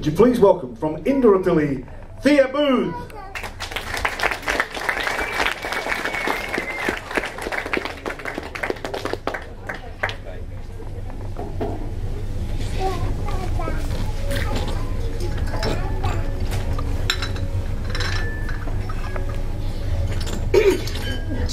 Would you please welcome from Indooroopilly, Thea Booth.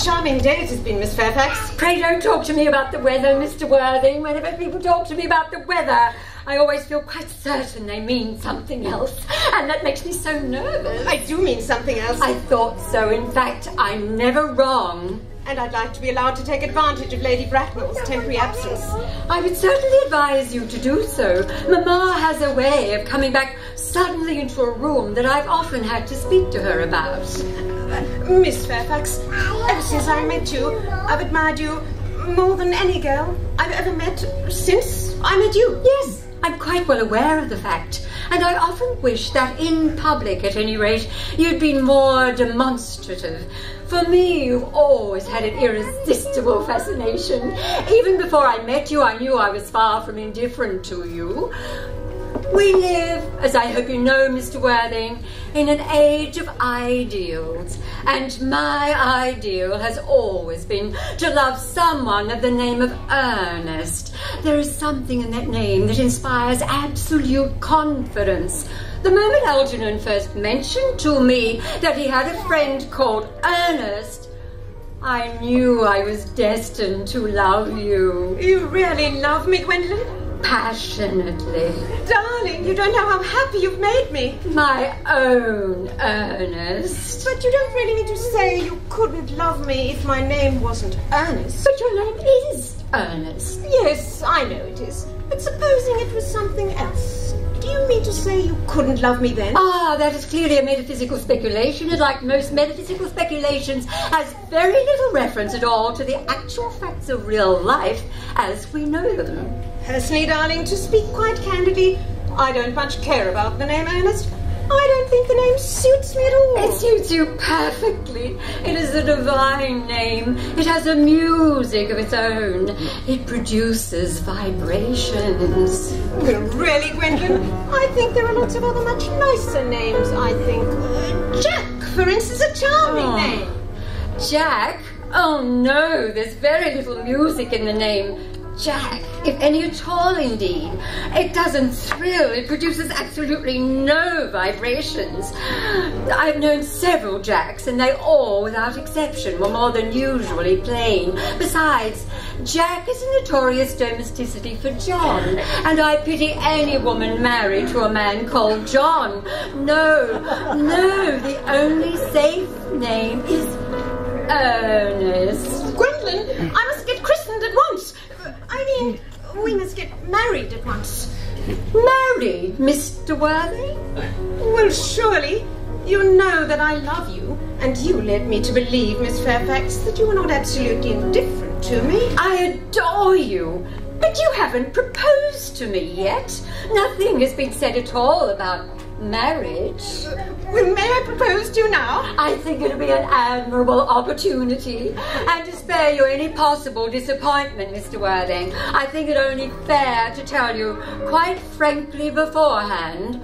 Charming day it has been, Miss Fairfax. Pray don't talk to me about the weather, Mr. Worthing. Whenever people talk to me about the weather, I always feel quite certain they mean something else. And that makes me so nervous. I do mean something else. I thought so. In fact, I'm never wrong. And I'd like to be allowed to take advantage of Lady Bracknell's temporary absence. I would certainly advise you to do so. Mamma has a way of coming back suddenly into a room that I've often had to speak to her about. Miss Fairfax, ever since I met you, I've admired you more than any girl I've ever met since I met you. Yes, I'm quite well aware of the fact. And I often wish that in public, at any rate, you'd been more demonstrative. For me, you've always had an irresistible fascination. Even before I met you, I knew I was far from indifferent to you. We live, as I hope you know, Mr. Worthing, in an age of ideals. And my ideal has always been to love someone of the name of Earnest. There is something in that name that inspires absolute confidence. The moment Algernon first mentioned to me that he had a friend called Earnest, I knew I was destined to love you. You really love me, Gwendolen? Passionately. Darling, you don't know how happy you've made me. My own Earnest. But you don't really mean to say you couldn't love me if my name wasn't Earnest. But your name is Earnest. Yes, I know it is. But supposing it was something else, do you mean to say you couldn't love me then? Ah, that is clearly a metaphysical speculation, and like most metaphysical speculations, has very little reference at all to the actual facts of real life as we know them. Personally, darling, to speak quite candidly, I don't much care about the name Earnest. I don't think the name suits me at all. It suits you perfectly. It is a divine name. It has a music of its own. It produces vibrations. Well, really, Gwendolen? I think there are lots of other much nicer names, I think. Jack, for instance, a charming name. Jack? Oh no, there's very little music in the name Jack, if any at all indeed. It doesn't thrill, it produces absolutely no vibrations. I've known several Jacks, and they all, without exception, were more than usually plain. Besides, Jack is a notorious domesticity for John, and I pity any woman married to a man called John. No, the only safe name is Earnest. Gwendolen, I must get christened at once. I mean, we must get married at once. Married, Mr. Worthing? Well, surely you know that I love you, and you led me to believe, Miss Fairfax, that you were not absolutely indifferent to me. I adore you, but you haven't proposed to me yet. Nothing has been said at all about marriage. Well, may I propose to you now? I think it'll be an admirable opportunity, and to spare you any possible disappointment, Mr. Worthing, I think it only fair to tell you quite frankly beforehand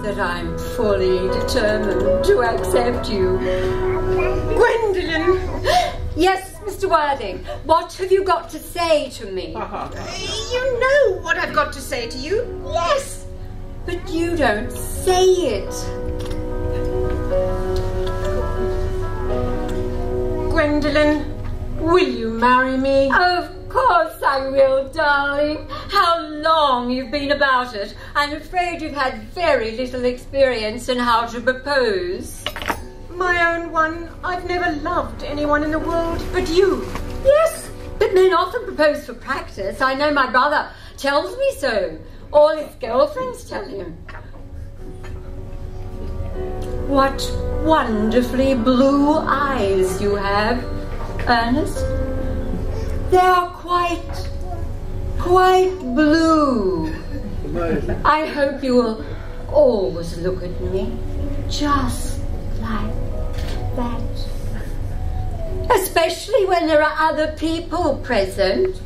that I'm fully determined to accept you. Gwendolen! Yes, Mr. Worthing, what have you got to say to me? You know what I've got to say to you. Yes, but you don't say it. Gwendolen, will you marry me? Of course I will, darling. How long you've been about it. I'm afraid you've had very little experience in how to propose. My own one, I've never loved anyone in the world but you. Yes, but men often propose for practice. I know my brother tells me so. All his girlfriends tell him. What wonderfully blue eyes you have, Ernest. They are quite blue. I hope you will always look at me just like that. Especially when there are other people present.